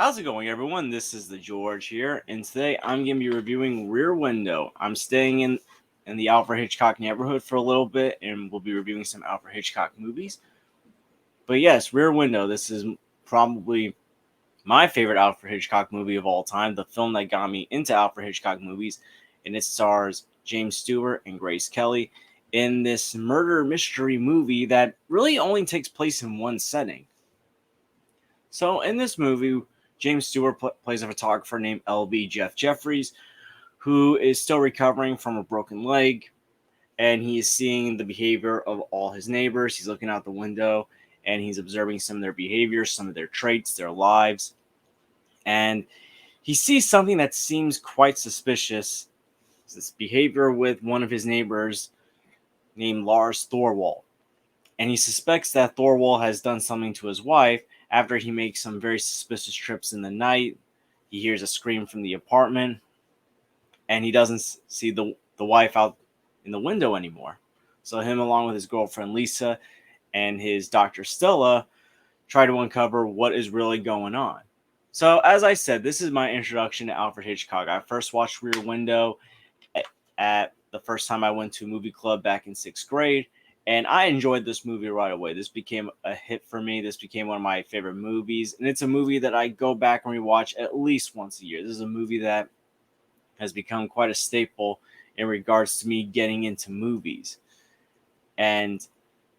How's it going, everyone? This is the George here, and today I'm going to be reviewing Rear Window. I'm staying in the Alfred Hitchcock neighborhood for a little bit, and we'll be reviewing some Alfred Hitchcock movies. But yes, Rear Window. This is probably my favorite Alfred Hitchcock movie of all time, the film that got me into Alfred Hitchcock movies, and it stars James Stewart and Grace Kelly in this murder mystery movie that really only takes place in one setting. So in this movie, James Stewart plays a photographer named LB Jeff Jeffries, who is still recovering from a broken leg, and he is seeing the behavior of all his neighbors. He's looking out the window, and he's observing some of their behaviors, some of their traits, their lives, and he sees something that seems quite suspicious. It's this behavior with one of his neighbors named Lars Thorwald, and he suspects that Thorwald has done something to his wife after he makes some very suspicious trips in the night. He hears a scream from the apartment, and he doesn't see the wife out in the window anymore. So him, along with his girlfriend Lisa and his doctor Stella, try to uncover what is really going on. So as I said, this is my introduction to Alfred Hitchcock. I first watched Rear Window at the first time I went to a movie club back in 6th grade, and I enjoyed this movie right away. This became a hit for me. This became one of my favorite movies, and it's a movie that I go back and rewatch at least once a year. This is a movie that has become quite a staple in regards to me getting into movies. And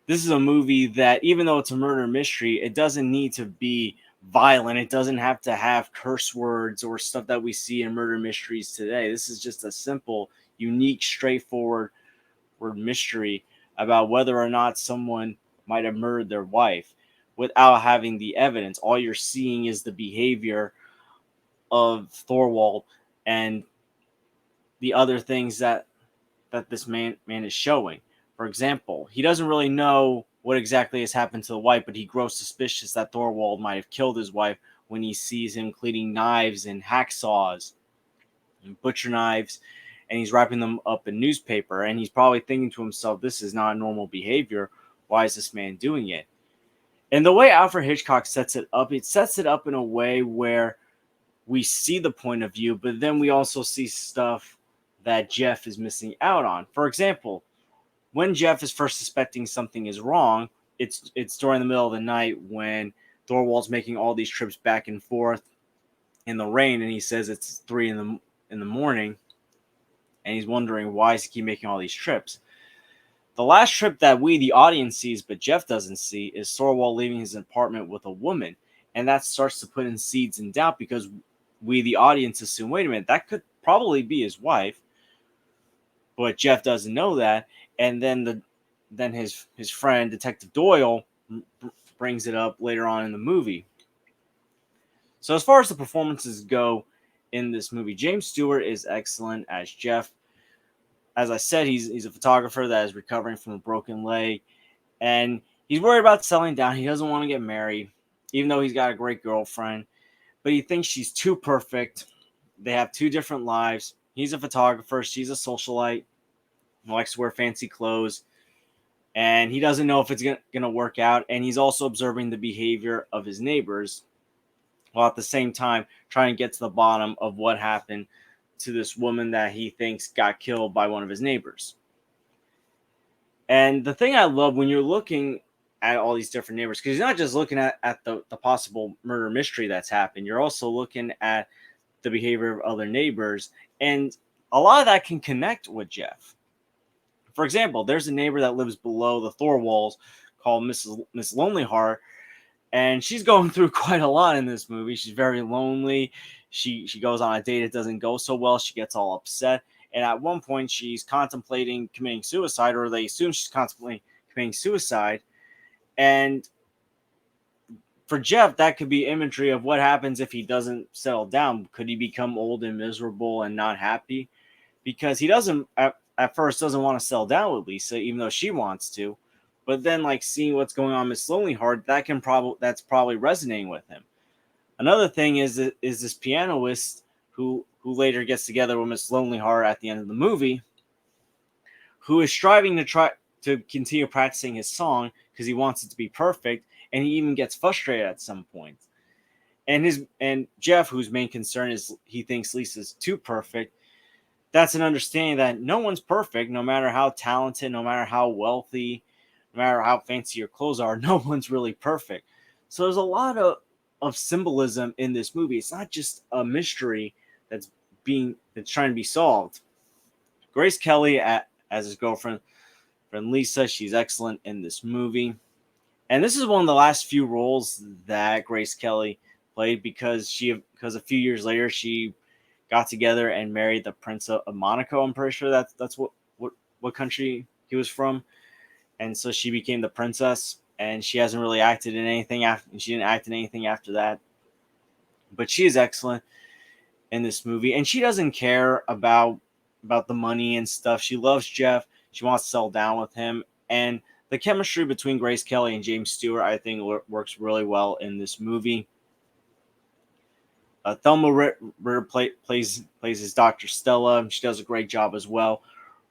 this is a movie that, even though it's a murder mystery, it doesn't need to be violent. It doesn't have to have curse words or stuff that we see in murder mysteries today. This is just a simple, unique, straightforward mystery about whether or not someone might have murdered their wife without having the evidence. All you're seeing is the behavior of Thorwald and the other things that this man is showing. For example, he doesn't really know what exactly has happened to the wife, but he grows suspicious that Thorwald might have killed his wife when he sees him cleaning knives and hacksaws and butcher knives, and he's wrapping them up in newspaper, and he's probably thinking to himself, this is not normal behavior. Why is this man doing it? And the way Alfred Hitchcock sets it up in a way where we see the point of view, but then we also see stuff that Jeff is missing out on. For example, when Jeff is first suspecting something is wrong, it's during the middle of the night when Thorwald's making all these trips back and forth in the rain, and he says it's 3 in the morning, and he's wondering why is he keep making all these trips. The last trip that we, the audience, sees but Jeff doesn't see is Thorwald leaving his apartment with a woman, and that starts to put in seeds in doubt because we, the audience, assume, wait a minute, that could probably be his wife, but Jeff doesn't know that, and then his friend Detective Doyle brings it up later on in the movie. So as far as the performances go in this movie, James Stewart is excellent as Jeff. As I said, he's a photographer that is recovering from a broken leg, and he's worried about settling down. He doesn't want to get married, even though he's got a great girlfriend, but he thinks she's too perfect. They have two different lives. He's a photographer. She's a socialite who likes to wear fancy clothes, and he doesn't know if it's going to work out, and he's also observing the behavior of his neighbors while at the same time trying to get to the bottom of what happened to this woman that he thinks got killed by one of his neighbors. And the thing I love when you're looking at all these different neighbors, because you're not just looking at the possible murder mystery that's happened, you're also looking at the behavior of other neighbors, and a lot of that can connect with Jeff. For example, there's a neighbor that lives below the Thorwalds called Miss Lonely Heart, and she's going through quite a lot in this movie. She's very lonely. She goes on a date, it doesn't go so well. She gets all upset, and at one point she's contemplating committing suicide, or they assume she's contemplating committing suicide. And for Jeff, that could be imagery of what happens if he doesn't settle down. Could he become old and miserable and not happy? Because he doesn't at first doesn't want to settle down with Lisa, even though she wants to. But then, like, seeing what's going on with Miss Lonely Heart, that's probably resonating with him. Another thing is this pianist who later gets together with Miss Lonely Heart at the end of the movie, who is striving to continue practicing his song because he wants it to be perfect, and he even gets frustrated at some point. And Jeff, whose main concern is he thinks Lisa's too perfect. That's an understanding that no one's perfect, no matter how talented, no matter how wealthy, no matter how fancy your clothes are, no one's really perfect. So there's a lot of symbolism in this movie. It's not just a mystery that's trying to be solved. Grace Kelly as his girlfriend, friend Lisa, she's excellent in this movie. And this is one of the last few roles that Grace Kelly played because a few years later she got together and married the Prince of Monaco. I'm pretty sure that's what country he was from, and so she became the princess. And she hasn't really acted in anything after. She didn't act in anything after that, but she is excellent in this movie, and she doesn't care about the money and stuff. She loves Jeff. She wants to settle down with him, and the chemistry between Grace Kelly and James Stewart, I think, works really well in this movie. Thelma Ritter plays his Dr. Stella. She does a great job as well.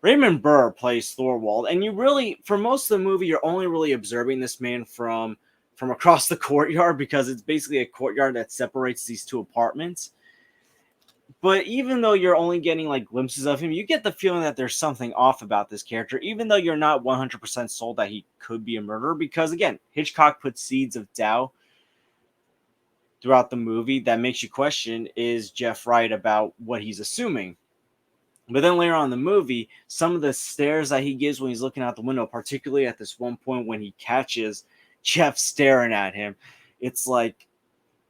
Raymond Burr plays Thorwald, and you really, for most of the movie, you're only really observing this man from across the courtyard, because it's basically a courtyard that separates these two apartments. But even though you're only getting like glimpses of him, you get the feeling that there's something off about this character, even though you're not 100% sold that he could be a murderer, because again, Hitchcock put seeds of doubt throughout the movie that makes you question, is Jeff right about what he's assuming? But then later on in the movie, some of the stares that he gives when he's looking out the window, particularly at this one point when he catches Jeff staring at him, it's like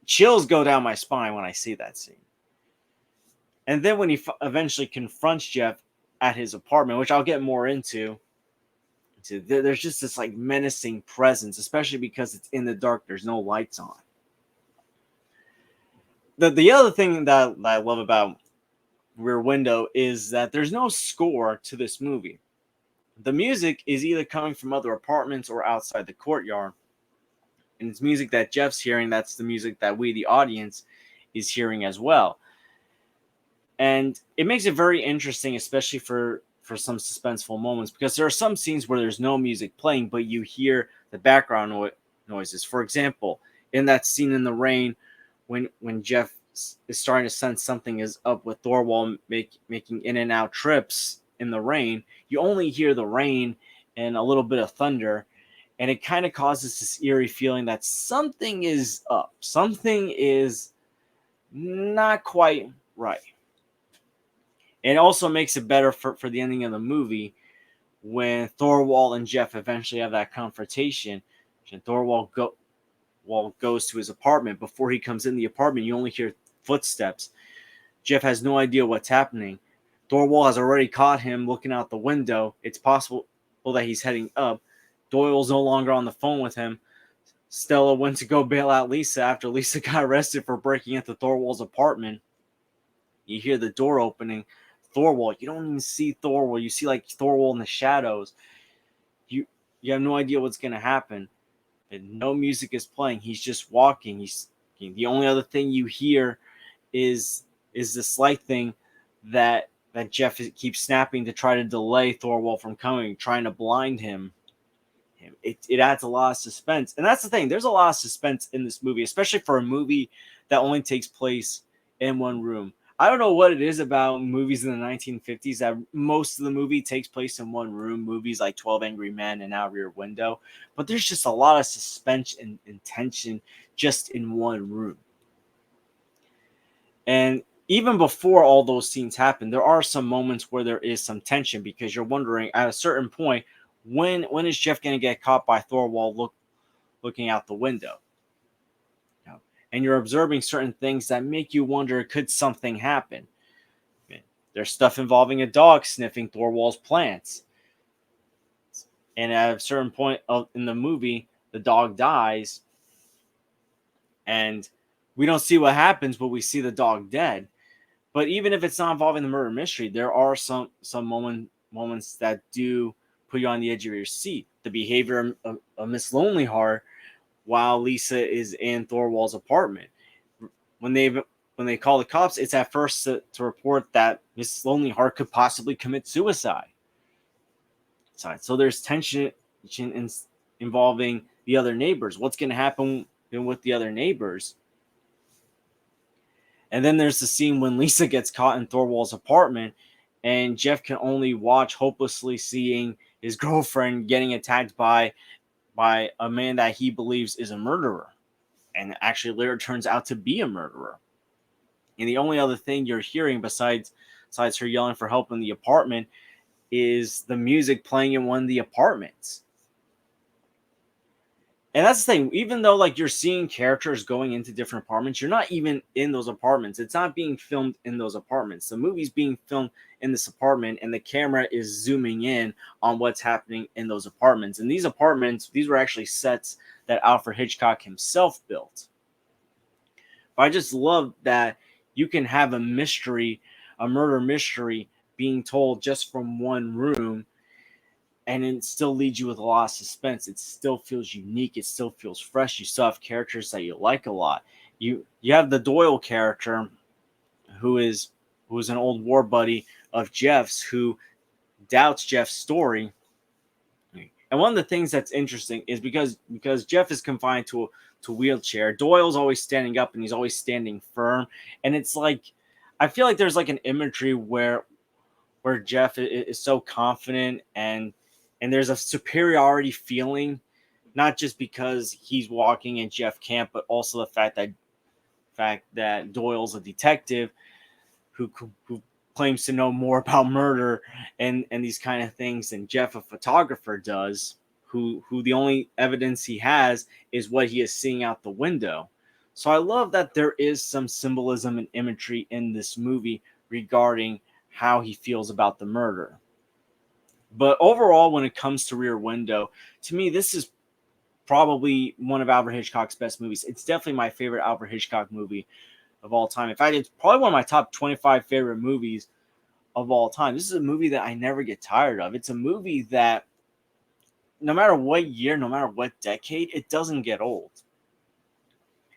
chills go down my spine when I see that scene. And then when he eventually confronts Jeff at his apartment, which I'll get more into, there's just this like menacing presence, especially because it's in the dark. There's no lights on. The other thing that I love about Rear Window is that there's no score to this movie. The music is either coming from other apartments or outside the courtyard. And it's music that Jeff's hearing. That's the music that we, the audience, is hearing as well. And it makes it very interesting, especially for some suspenseful moments, because there are some scenes where there's no music playing, but you hear the background noises. For example, in that scene in the rain, when Jeff is starting to sense something is up with Thorwald making in and out trips in the rain, you only hear the rain and a little bit of thunder, and it kind of causes this eerie feeling that something is up. Something is not quite right. It also makes it better for the ending of the movie when Thorwald and Jeff eventually have that confrontation, and Thorwald goes to his apartment. Before he comes in the apartment, you only hear footsteps. Jeff has no idea what's happening. Thorwald has already caught him looking out the window. It's possible that he's heading up. Doyle's no longer on the phone with him. Stella went to go bail out Lisa after Lisa got arrested for breaking into Thorwald's apartment. You hear the door opening. Thorwald, you don't even see Thorwald. You see like Thorwald in the shadows. You have no idea what's going to happen. And no music is playing. He's just walking. The only other thing you hear is the slight thing that Jeff keeps snapping to try to delay Thorwald from coming, trying to blind him. It adds a lot of suspense. And that's the thing. There's a lot of suspense in this movie, especially for a movie that only takes place in one room. I don't know what it is about movies in the 1950s that most of the movie takes place in one room. Movies like 12 Angry Men and now Rear Window. But there's just a lot of suspense and tension just in one room. And even before all those scenes happen, there are some moments where there is some tension, because you're wondering at a certain point, when is Jeff going to get caught by Thorwald looking out the window? And you're observing certain things that make you wonder, could something happen? There's stuff involving a dog sniffing Thorwald's plants. And at a certain point in the movie, the dog dies. And we don't see what happens, but we see the dog dead. But even if it's not involving the murder mystery, there are some moments that do put you on the edge of your seat. The behavior of Miss Lonely Heart while Lisa is in Thorwald's apartment. When they call the cops, it's at first to report that Miss Lonely Heart could possibly commit suicide. So there's tension involving the other neighbors. What's going to happen with the other neighbors? And then there's the scene when Lisa gets caught in Thorwald's apartment, and Jeff can only watch, hopelessly seeing his girlfriend getting attacked by a man that he believes is a murderer, and actually later turns out to be a murderer. And the only other thing you're hearing besides her yelling for help in the apartment is the music playing in one of the apartments. And that's the thing, even though like you're seeing characters going into different apartments, you're not even in those apartments. It's not being filmed in those apartments. The movie's being filmed in this apartment, and the camera is zooming in on what's happening in those apartments. And these apartments, these were actually sets that Alfred Hitchcock himself built. But I just love that you can have a mystery, a murder mystery being told just from one room, and it still leads you with a lot of suspense. It still feels unique. It still feels fresh. You still have characters that you like a lot. You have the Doyle character, who is an old war buddy of Jeff's, who doubts Jeff's story. And one of the things that's interesting is because Jeff is confined to a wheelchair, Doyle's always standing up and he's always standing firm. And it's like, I feel like there's like an imagery where Jeff is so confident, and there's a superiority feeling, not just because he's walking and Jeff can't, but also the fact that Doyle's a detective who claims to know more about murder and these kind of things than Jeff, a photographer, does, who the only evidence he has is what he is seeing out the window. So I love that there is some symbolism and imagery in this movie regarding how he feels about the murder. But overall, when it comes to Rear Window, to me, this is probably one of Alfred Hitchcock's best movies. It's definitely my favorite Alfred Hitchcock movie of all time. In fact, it's probably one of my top 25 favorite movies of all time. This is a movie that I never get tired of. It's a movie that no matter what year, no matter what decade, it doesn't get old.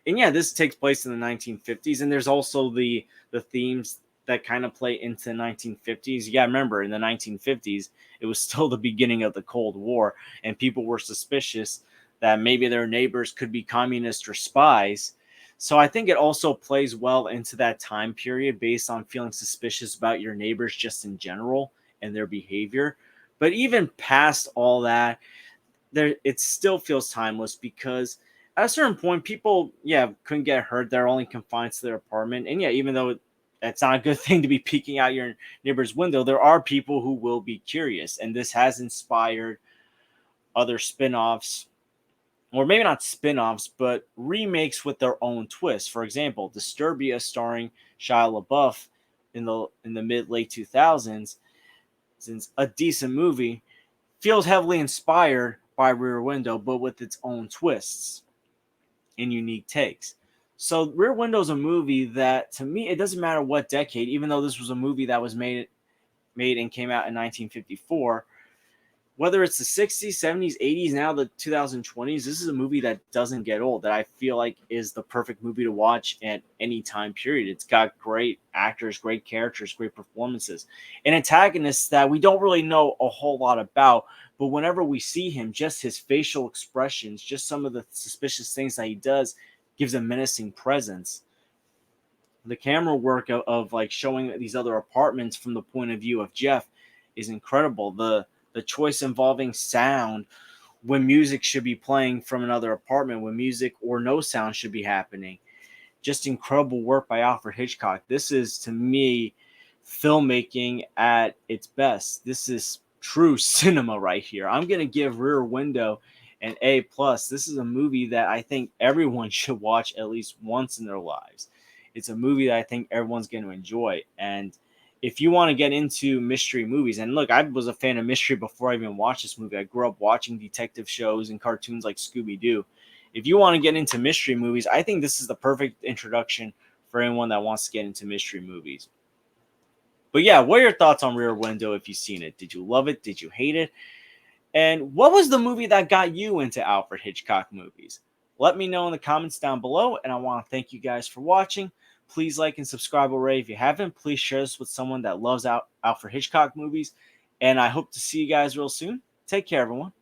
And yeah, this takes place in the 1950s, and there's also the themes that kind of play into the 1950s. Yeah, remember, in the 1950s, it was still the beginning of the Cold War, and people were suspicious that maybe their neighbors could be communists or spies. So I think it also plays well into that time period based on feeling suspicious about your neighbors just in general and their behavior. But even past all that, it still feels timeless because at a certain point, people, yeah, couldn't get hurt. They're only confined to their apartment. And yeah, even though it's not a good thing to be peeking out your neighbor's window, there are people who will be curious. And this has inspired other spin-offs, or maybe not spin-offs, but remakes with their own twists. For example, Disturbia, starring Shia LaBeouf in the mid-late 2000s, since a decent movie, feels heavily inspired by Rear Window, but with its own twists and unique takes. So Rear Window is a movie that, to me, it doesn't matter what decade, even though this was a movie that was made and came out in 1954, whether it's the 60s, 70s, 80s, now the 2020s, this is a movie that doesn't get old, that I feel like is the perfect movie to watch at any time period. It's got great actors, great characters, great performances, and antagonists that we don't really know a whole lot about, but whenever we see him, just his facial expressions, just some of the suspicious things that he does, gives a menacing presence. The camera work of like showing these other apartments from the point of view of Jeff is incredible. The choice involving sound, when music should be playing from another apartment, when music or no sound should be happening. Just incredible work by Alfred Hitchcock. This is, to me, filmmaking at its best. This is true cinema right here. I'm going to give Rear Window an A+. This is a movie that I think everyone should watch at least once in their lives. It's a movie that I think everyone's going to enjoy. And if you want to get into mystery movies, and look, I was a fan of mystery before I even watched this movie. I grew up watching detective shows and cartoons like Scooby-Doo. If you want to get into mystery movies, I think this is the perfect introduction for anyone that wants to get into mystery movies. But yeah, what are your thoughts on Rear Window if you've seen it? Did you love it? Did you hate it? And what was the movie that got you into Alfred Hitchcock movies? Let me know in the comments down below, and I want to thank you guys for watching. Please like and subscribe already if you haven't. Please share this with someone that loves Alfred Hitchcock movies, and I hope to see you guys real soon. Take care, everyone.